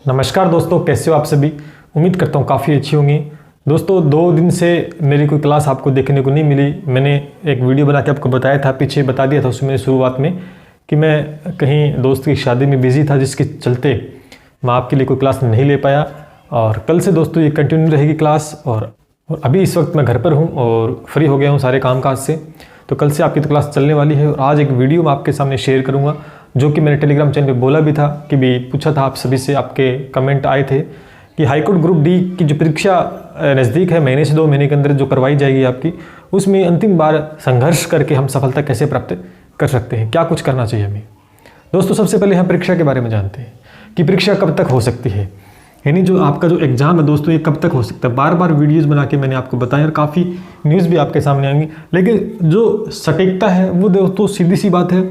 नमस्कार दोस्तों, कैसे हो आप सभी। उम्मीद करता हूँ काफ़ी अच्छी होंगी। दोस्तों 2 दिन से मेरी कोई क्लास आपको देखने को नहीं मिली। मैंने एक वीडियो बना के आपको बताया था, पीछे बता दिया था उसमें शुरुआत में कि मैं कहीं दोस्त की शादी में बिज़ी था, जिसके चलते मैं आपके लिए कोई क्लास नहीं ले पाया। और कल से दोस्तों ये कंटिन्यू रहेगी क्लास। और अभी इस वक्त मैं घर पर हूँ और फ्री हो गया हूँ सारे कामकाज से, तो कल से आपकी तो क्लास चलने वाली है। और आज एक वीडियो मैं आपके सामने शेयर करूँगा, जो कि मैंने टेलीग्राम चैनल पे बोला भी था कि भी पूछा था आप सभी से, आपके कमेंट आए थे कि हाईकोर्ट ग्रुप डी की जो परीक्षा नज़दीक है, महीने से 2 महीने के अंदर जो करवाई जाएगी आपकी, उसमें अंतिम बार संघर्ष करके हम सफलता कैसे प्राप्त कर सकते हैं, क्या कुछ करना चाहिए हमें। दोस्तों सबसे पहले हम परीक्षा के बारे में जानते हैं कि परीक्षा कब तक हो सकती है, यानी जो आपका जो एग्ज़ाम है दोस्तों ये कब तक हो सकता है। बार बार वीडियोस बना के मैंने आपको बताया और काफ़ी न्यूज़ भी आपके सामने आएंगी, लेकिन जो सटीकता है वो दोस्तों सीधी सी बात है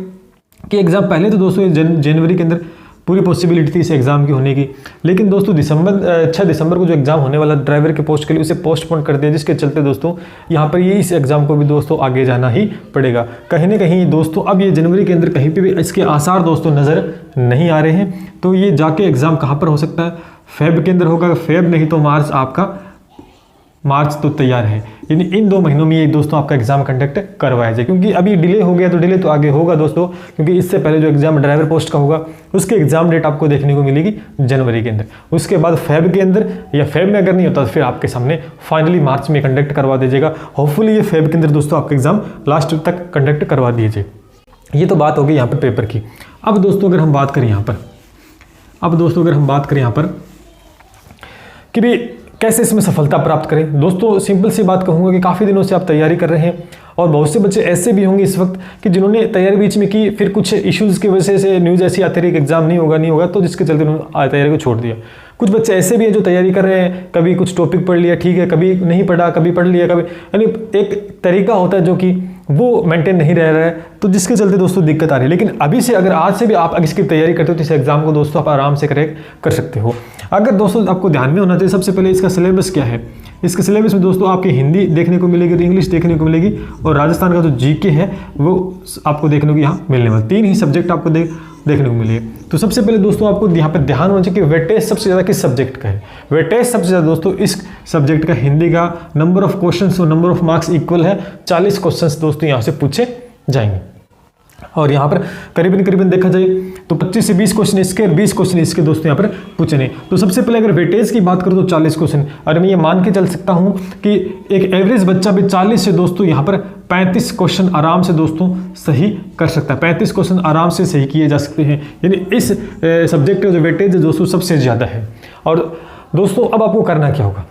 कि एग्ज़ाम पहले तो दोस्तों जनवरी के अंदर पूरी पॉसिबिलिटी थी इस एग्ज़ाम की होने की, लेकिन दोस्तों 6 दिसंबर को जो एग्ज़ाम होने वाला ड्राइवर के पोस्ट के लिए उसे पोस्टपोन कर दिया, जिसके चलते दोस्तों यहाँ पर ये इस एग्ज़ाम को भी दोस्तों आगे जाना ही पड़ेगा कहीं ना कहीं। दोस्तों अब ये जनवरी के अंदर कहीं पे भी इसके आसार दोस्तों नज़र नहीं आ रहे हैं, तो ये जाके एग्ज़ाम कहाँ पर हो सकता है, फेब के अंदर होगा, फेब नहीं तो मार्च। आपका मार्च तो तैयार है, यानी इन 2 महीनों में ये दोस्तों आपका एग्जाम कंडक्ट करवाया जाए। क्योंकि अभी डिले हो गया तो डिले तो आगे होगा दोस्तों, क्योंकि इससे पहले जो एग्जाम ड्राइवर पोस्ट का होगा उसके एग्जाम डेट आपको देखने को मिलेगी जनवरी के अंदर, उसके बाद फेब के अंदर, या फेब में अगर नहीं होता तो फिर आपके सामने फाइनली मार्च में कंडक्ट करवा दीजिएगा। होपफुली ये फेब के अंदर दोस्तों आपका एग्जाम लास्ट तक कंडक्ट करवा दीजिए। ये तो बात होगी यहाँ पर पेपर की। अब दोस्तों अगर हम बात करें यहाँ पर कि भी कैसे इसमें सफलता प्राप्त करें, दोस्तों सिंपल सी बात कहूँगा कि काफ़ी दिनों से आप तैयारी कर रहे हैं और बहुत से बच्चे ऐसे भी होंगे इस वक्त कि जिन्होंने तैयारी बीच में की, फिर कुछ इश्यूज़ की वजह से न्यूज़ ऐसी आती रही कि एग्जाम नहीं होगा, तो जिसके चलते उन्होंने तैयारी को छोड़ दिया। कुछ बच्चे ऐसे भी हैं जो तैयारी कर रहे हैं, कभी कुछ टॉपिक पढ़ लिया, ठीक है, कभी नहीं पढ़ा, कभी पढ़ लिया, कभी, यानी एक तरीका होता है जो कि वो मेंटेन नहीं रह रहा है, तो जिसके चलते दोस्तों दिक्कत आ रही है। लेकिन अभी से अगर आज से भी आप इसकी तैयारी करते हो तो इस एग्जाम को दोस्तों आप आराम से कर सकते हो। अगर दोस्तों आपको ध्यान में होना चाहिए सबसे पहले इसका सिलेबस क्या है। इसके सिलेबस में दोस्तों आपकी हिंदी देखने को मिलेगी, इंग्लिश देखने को मिलेगी और राजस्थान का जो जीके है वो आपको देखने को यहाँ मिलने वाला। 3 ही सब्जेक्ट आपको देखने को मिलेंगे। तो सबसे पहले दोस्तों आपको यहाँ पर ध्यान होना चाहिए कि वेटेज सबसे ज़्यादा किस सब्जेक्ट का है। वेटेज सबसे ज़्यादा दोस्तों इस सब्जेक्ट का हिंदी का। नंबर ऑफ क्वेश्चंस और नंबर ऑफ मार्क्स इक्वल है, 40 क्वेश्चंस दोस्तों यहाँ से पूछे जाएंगे। और यहाँ पर करीबन देखा जाए तो 25 से 20 क्वेश्चन इसके और 20 क्वेश्चन इसके दोस्तों यहाँ पर पूछने। तो सबसे पहले अगर वेटेज की बात करूँ तो 40 क्वेश्चन, और मैं ये मान के चल सकता हूँ कि एक एवरेज बच्चा भी 40 से दोस्तों यहाँ पर 35 क्वेश्चन आराम से दोस्तों सही कर सकता है। 35 क्वेश्चन आराम से सही किए जा सकते हैं, यानी इस सब्जेक्ट का जो वेटेज दोस्तों सबसे ज़्यादा है। और दोस्तों अब आपको करना क्या होगा।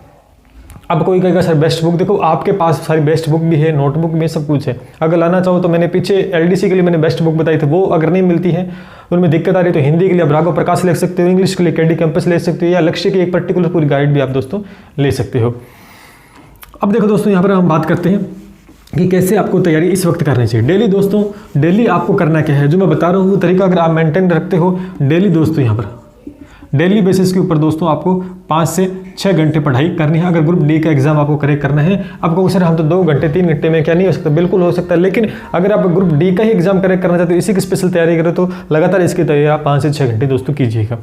अब कोई कहेगा सर बेस्ट बुक, देखो आपके पास सारी बेस्ट बुक भी है, नोटबुक में सब कुछ है। अगर लाना चाहो तो मैंने पीछे एलडीसी के लिए मैंने बेस्ट बुक बताई थी, वो अगर नहीं मिलती है उनमें दिक्कत आ रही है तो हिंदी के लिए आप राघव प्रकाश ले सकते हो, इंग्लिश के लिए केडी कैंपस ले सकते हो, या लक्ष्य की एक पर्टिकुलर पूरी गाइड भी आप दोस्तों ले सकते हो। अब देखो दोस्तों यहाँ पर हम बात करते हैं कि कैसे आपको तैयारी इस वक्त करनी चाहिए। डेली दोस्तों, डेली आपको करना क्या है, जो मैं बता रहा हूँ वो तरीका अगर आप मेंटेन रखते हो डेली दोस्तों, यहाँ पर डेली बेसिस के ऊपर दोस्तों आपको 5 से 6 घंटे पढ़ाई करनी है। अगर ग्रुप डी का एग्जाम आपको करेक्ट करना है, आपको सर हम तो 2 घंटे 3 घंटे में क्या नहीं हो सकता, बिल्कुल हो सकता है। लेकिन अगर आप ग्रुप डी का ही एग्जाम करेक्ट करना चाहते हो, इसी की स्पेशल तैयारी करें, तो लगातार इसकी तैयारी आप 5 से 6 घंटे दोस्तों कीजिएगा।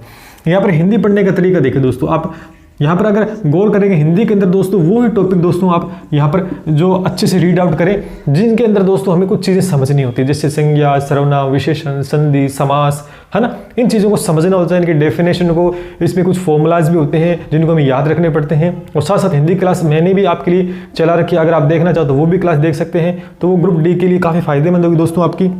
यहाँ पर हिंदी पढ़ने का तरीका देखें दोस्तों, आप यहाँ पर अगर गौर करेंगे हिंदी के अंदर दोस्तों वो ही टॉपिक दोस्तों आप यहाँ पर जो अच्छे से रीड आउट करें, जिनके अंदर दोस्तों हमें कुछ चीज़ें समझनी होती है, जैसे संज्ञा, सर्वनाम, विशेषण, संधि, समास, है ना, इन चीज़ों को समझना होता है, इनकी डेफिनेशन को, इसमें कुछ फॉर्मूलाज भी होते हैं जिनको हमें याद रखने पड़ते हैं। और साथ साथ हिंदी क्लास मैंने भी आपके लिए चला रखी है, अगर आप देखना चाहो तो वो भी क्लास देख सकते हैं, तो वो ग्रुप डी के लिए काफ़ी फायदेमंद होगी दोस्तों आपकी।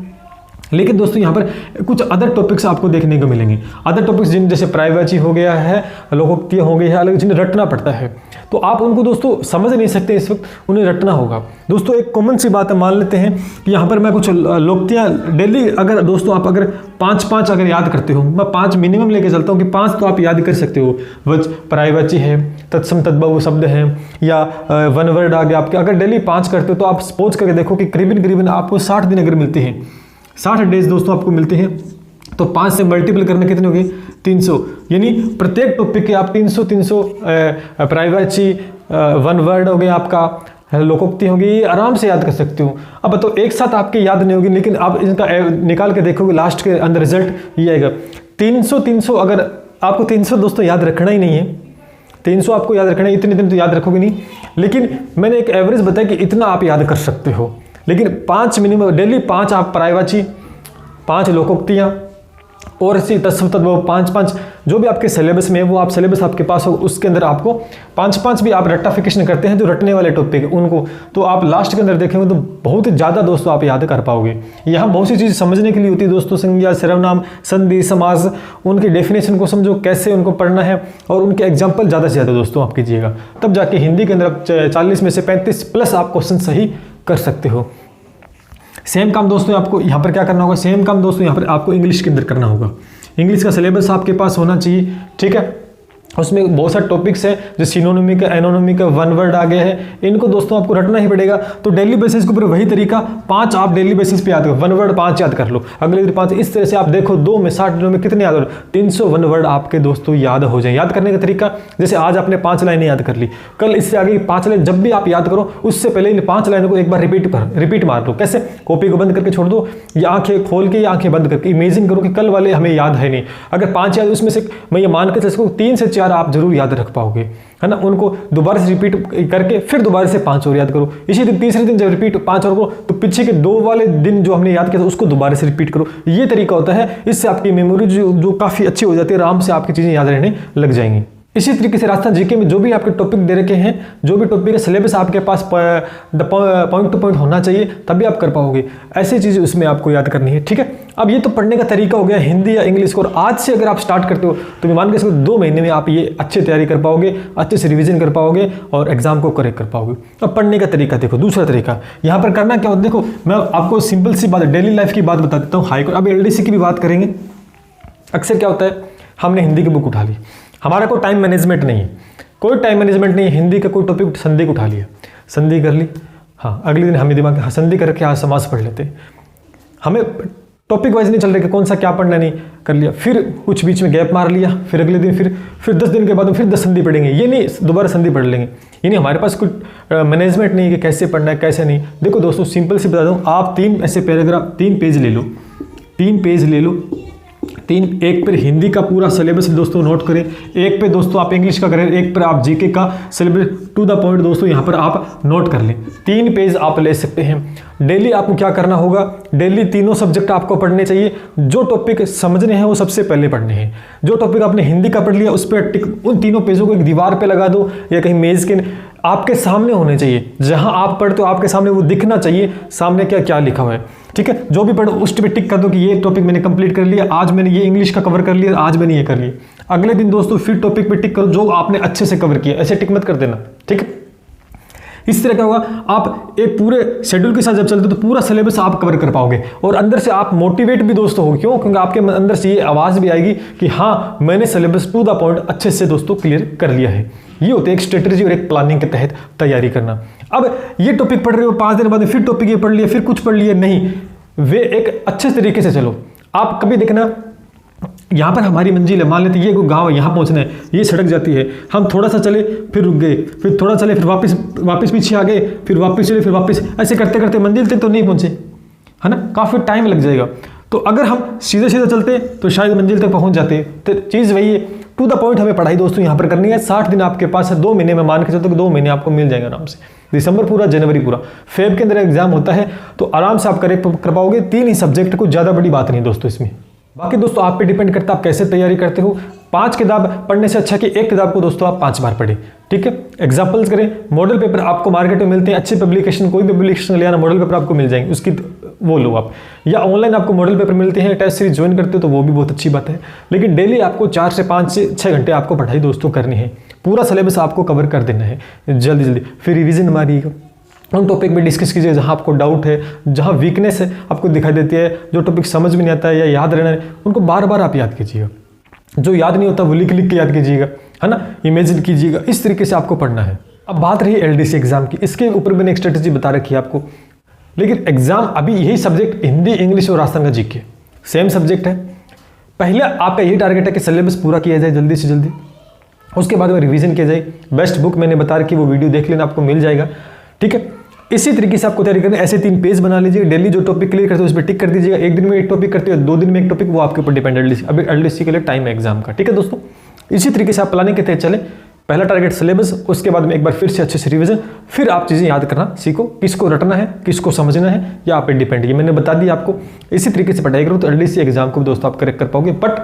लेकिन दोस्तों यहाँ पर कुछ अदर टॉपिक्स आपको देखने को मिलेंगे। अदर टॉपिक्स जिन जैसे प्राइवेसी हो गया है, लोकोक्ति हो गई है, अलग जिन्हें रटना पड़ता है, तो आप उनको दोस्तों समझ नहीं सकते इस वक्त, उन्हें रटना होगा। दोस्तों एक कॉमन सी बात है, मान लेते हैं कि यहाँ पर मैं कुछ लोकोक्तियाँ डेली, अगर दोस्तों आप अगर 5 अगर याद करते हो, मैं 5 मिनिमम लेके चलता हूँ कि 5 तो आप याद कर सकते हो। वज प्राइवेसी है, तत्सम तद्भव शब्द है, या वन वर्ड आ गया आपके। अगर डेली 5 करते हो तो आप सपोज करके देखो कि करीबन आपको 60 दिन अगर मिलते हैं, 60 डेज दोस्तों आपको मिलते हैं, तो 5 से मल्टीपल करने कितने हो गए, 300। यानी प्रत्येक टॉपिक के आप 300 प्राइवेसी, वन वर्ड हो गया आपका, लोकोक्ति होगी, ये आराम से याद कर सकते हो। अब तो एक साथ आपके याद नहीं होगी, लेकिन आप इनका निकाल के देखोगे लास्ट के अंदर रिजल्ट ये आएगा। 300 अगर आपको 300 दोस्तों याद रखना ही नहीं है, 300 आपको याद रखना है, इतने दिन तो याद रखोगे नहीं, लेकिन मैंने एक एवरेज बताया कि इतना आप याद कर सकते हो। लेकिन 5 मिनिमम डेली 5 आप परायवाची, 5 लोकोक्तियाँ और इसी 10 तत्व 5 जो भी आपके सिलेबस में है, वो आप सिलेबस आपके पास हो, उसके अंदर आपको 5 भी आप रट्टाफिकेशन करते हैं जो रटने वाले टॉपिक है उनको, तो आप लास्ट के अंदर देखेंगे तो बहुत ही ज़्यादा दोस्तों आप याद कर पाओगे। यहाँ बहुत सी चीज़ समझने के लिए होती है दोस्तों, संज्ञा, सर्वनाम, संधि, समास, उनकी डेफिनेशन को समझो, कैसे उनको पढ़ना है, और उनके एग्जाम्पल ज़्यादा से ज़्यादा दोस्तों आप कीजिएगा, तब जाके हिंदी के अंदर 40 में से 35+ आप क्वेश्चन सही कर सकते हो। सेम काम दोस्तों आपको यहाँ पर क्या करना होगा, सेम काम दोस्तों यहाँ पर आपको इंग्लिश के अंदर करना होगा। इंग्लिश का सिलेबस आपके पास होना चाहिए, ठीक है। उसमें बहुत सारे टॉपिक्स हैं जो सिनोनिमिक, एनोनिमिक, वन वर्ड आ गया है, इनको दोस्तों आपको रटना ही पड़ेगा। तो डेली बेसिस के ऊपर वही तरीका, 5 आप डेली बेसिस पे याद करो, वन वर्ड 5 याद कर लो, अगले दिन 5, इस तरह से आप देखो 2 में 60 दिनों में कितने याद हो, 300 वन वर्ड आपके दोस्तों याद हो जाए। याद करने का तरीका, जैसे आज आपने 5 लाइनें याद कर ली, कल इससे आगे 5 लाइन जब भी आप याद करो उससे पहले इन 5 लाइनों को एक बार रिपीट मार लो। कैसे? कॉपी को बंद करके छोड़ दो, या आंखें खोल के या आंखें बंद करके इमेजिन करो कि कल वाले हमें याद है नहीं, अगर 5 याद उसमें से मैं ये मान के चल सकूं 3 से 4 आप जरूर याद रख पाओगे, है ना। उनको दोबारा से रिपीट करके फिर दोबारा से 5 और याद करो। इसी दिन तीसरे दिन जब रिपीट 5 और करो तो पीछे के 2 वाले दिन जो हमने याद किया था उसको दोबारा से रिपीट करो। ये तरीका होता है, इससे आपकी मेमोरी जो काफ़ी अच्छी हो जाती है, आराम से आपकी चीज़ें याद रहने लग जाएंगी। इसी तरीके से राजस्थान जीके में जो भी आपके टॉपिक दे रखे हैं, जो भी टॉपिक है, सिलेबस आपके पास पॉइंट टू पॉइंट होना चाहिए, तभी आप कर पाओगे। ऐसी चीज़ें उसमें आपको याद करनी है, ठीक है। अब ये तो पढ़ने का तरीका हो गया हिंदी या इंग्लिश को, और आज से अगर आप स्टार्ट करते हो तो मैं मान के चलो 2 महीने में आप ये अच्छे तैयारी कर पाओगे, अच्छे से रिविजन कर पाओगे और एग्जाम को करेक्ट कर पाओगे। अब पढ़ने का तरीका देखो, दूसरा तरीका यहाँ पर करना क्या होता है, देखो मैं आपको सिंपल सी बात, डेली लाइफ की बात बता देता हूँ। हाई कोर्ट, अब LDC की भी बात करेंगे। अक्सर क्या होता है, हमने हिंदी की बुक उठा ली, हमारा कोई टाइम मैनेजमेंट नहीं है, कोई टाइम मैनेजमेंट नहीं है, हिंदी का कोई टॉपिक संधि को उठा लिया, संधि कर ली, हाँ अगले दिन हमें दिमाग में संधि करके आज समास पढ़ लेते, हमें टॉपिक वाइज नहीं चल रहा कि कौन सा क्या पढ़ना, नहीं कर लिया, फिर कुछ बीच में गैप मार लिया, फिर अगले दिन फिर 10 दिन के बाद फिर 10 संधि पढ़ेंगे, ये नहीं दोबारा संधि पढ़ लेंगे, ये नहीं, हमारे पास कोई मैनेजमेंट नहीं है कि कैसे पढ़ना है कैसे नहीं। देखो दोस्तों सिंपल सी बता दूँ, आप 3 ऐसे पैराग्राफ, 3 पेज ले लो, 3 पेज ले लो, 3, एक पर हिंदी का पूरा सिलेबस दोस्तों नोट करें, एक पे दोस्तों आप इंग्लिश का करें, एक पर आप जीके का सिलेबस टू द पॉइंट दोस्तों यहाँ पर आप नोट कर लें। 3 पेज आप ले सकते हैं। डेली आपको क्या करना होगा, डेली तीनों सब्जेक्ट आपको पढ़ने चाहिए। जो टॉपिक समझने हैं वो सबसे पहले पढ़ने हैं। जो टॉपिक आपने हिंदी का पढ़ लिया उस पर उन तीनों पेजों को एक दीवार पर लगा दो या कहीं मेज के आपके सामने होने चाहिए, जहां आप पढ़ते हो आपके सामने वो दिखना चाहिए, सामने क्या क्या लिखा हुआ है, ठीक है। जो भी पढ़ो उस पे टिक कर दो कि ये टॉपिक मैंने कंप्लीट कर लिया, आज मैंने ये इंग्लिश का कवर कर लिया, आज मैंने ये कर लिया। अगले दिन दोस्तों फिर टॉपिक पे टिक करो जो आपने अच्छे से कवर किया, ऐसे टिक मत कर देना, ठीक है। इस तरह क्या होगा, आप एक पूरे शेड्यूल के साथ जब चलते हो तो पूरा सिलेबस आप कवर कर पाओगे और अंदर से आप मोटिवेट भी दोस्तों हो। क्यों? क्योंकि आपके अंदर से ये आवाज़ भी आएगी कि हाँ मैंने सिलेबस टू द पॉइंट अच्छे से दोस्तों क्लियर कर लिया है। ये होते हैं एक स्ट्रेटजी और एक प्लानिंग के तहत तैयारी करना। अब ये टॉपिक पढ़ रहे हो, 5 दिन बाद फिर टॉपिक ये पढ़ लिया, फिर कुछ पढ़ लिया, नहीं, वे एक अच्छे तरीके से चलो। आप कभी देखना, यहाँ पर हमारी मंजिल है, मान लेते ये कोई गाँव है, यहाँ पहुँचना है, ये सड़क जाती है, हम थोड़ा सा चले फिर रुक गए, फिर थोड़ा चले फिर वापस पीछे आ गए, फिर वापस चले फिर वापस, ऐसे करते करते मंजिल तक तो नहीं पहुँचे, है ना, काफ़ी टाइम लग जाएगा। तो अगर हम सीधे सीधे चलते तो शायद मंजिल तक पहुँच जाते। तो चीज़ वही है, टू द पॉइंट हमें पढ़ाई दोस्तों यहाँ पर करनी है। 60 दिन आपके पास है, 2 महीने में मान के चलते 2 महीने आपको मिल जाएंगे आराम से। दिसंबर पूरा, जनवरी पूरा, फेब के अंदर एग्जाम होता है तो आराम से आप कर पाओगे। 3 ही सब्जेक्ट, कुछ ज़्यादा बड़ी बात नहीं दोस्तों इसमें। बाकी दोस्तों आप पे डिपेंड करता है आप कैसे तैयारी करते हो। 5 किताब पढ़ने से अच्छा कि एक किताब को दोस्तों आप 5 बार पढ़ें, ठीक है। एग्जाम्पल्स करें, मॉडल पेपर आपको मार्केट में मिलते हैं, अच्छे पब्लिकेशन, कोई भी पब्लिकेशन ले आना, मॉडल पेपर आपको मिल जाएंगे, उसकी वो लो आप, या ऑनलाइन आपको मॉडल पेपर मिलते हैं, टेस्ट सीरीज ज्वाइन करते हो तो वो भी बहुत अच्छी बात है। लेकिन डेली आपको 4 से 5 से 6 घंटे आपको पढ़ाई दोस्तों करनी है, पूरा सिलेबस आपको कवर कर देना है जल्दी जल्दी। फिर रिविजन मारिएगा, उन टॉपिक में डिस्कस कीजिए जहाँ आपको डाउट है, जहाँ वीकनेस है आपको दिखाई देती है, जो टॉपिक समझ में नहीं आता है या याद रहना है उनको बार बार आप याद कीजिएगा। जो याद नहीं होता वो लिख के याद कीजिएगा, है ना, इमेजिन कीजिएगा। इस तरीके से आपको पढ़ना है। अब बात रही LDC एग्जाम की, इसके ऊपर मैंने एक स्ट्रेटेजी बता रखी है आपको। लेकिन एग्जाम अभी यही सब्जेक्ट हिंदी, इंग्लिश और राजस्थान का जीके सेम सब्जेक्ट है। पहले आपका यही टारगेट है कि सिलेबस पूरा किया जाए जल्दी से जल्दी, उसके बाद में रिवीजन किया जाए। बेस्ट बुक मैंने बता रखी, वो वीडियो देख लेना, आपको मिल जाएगा, ठीक है। इसी तरीके से आपको तैयारी करनी है। ऐसे 3 पेज बना लीजिए, डेली जो टॉपिक क्लियर करते हो उस पर टिक कर दीजिएगा। एक दिन में एक टॉपिक करते हो, 2 दिन में एक टॉपिक, वो आपके ऊपर डिपेंडेंट। अभी एलडीसी के लिए टाइम है एग्जाम का, ठीक है दोस्तों। इसी तरीके से आप प्लानिंग के तहत चले। पहला टारगेट सिलेबस, उसके बाद में एक बार फिर से अच्छे से रिवीजन, फिर आप चीज़ें याद करना सीखो। किसको रटना है, किसको समझना है, या आप पे डिपेंड। ये मैंने बता दिया आपको। इसी तरीके से पढ़ाई करो तो एलडीसी एग्जाम को भी दोस्तों आप करेक्ट कर पाओगे। बट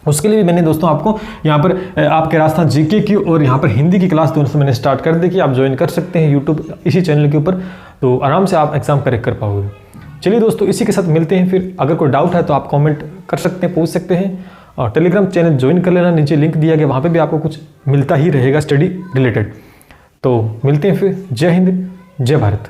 उसके लिए भी मैंने दोस्तों आपको यहाँ पर आपके राजस्थान जीके की और यहाँ पर हिंदी की क्लास दोनों से मैंने स्टार्ट कर दी कि आप ज्वाइन कर सकते हैं यूट्यूब इसी चैनल के ऊपर, तो आराम से आप एग्जाम करेक्ट कर पाओगे। चलिए दोस्तों, इसी के साथ मिलते हैं फिर। अगर कोई डाउट है तो आप कमेंट कर सकते हैं, पूछ सकते हैं। और टेलीग्राम चैनल ज्वाइन कर लेना, नीचे लिंक दिया गया, वहाँ पे भी आपको कुछ मिलता ही रहेगा स्टडी रिलेटेड। तो मिलते हैं फिर। जय हिंद, जय भारत।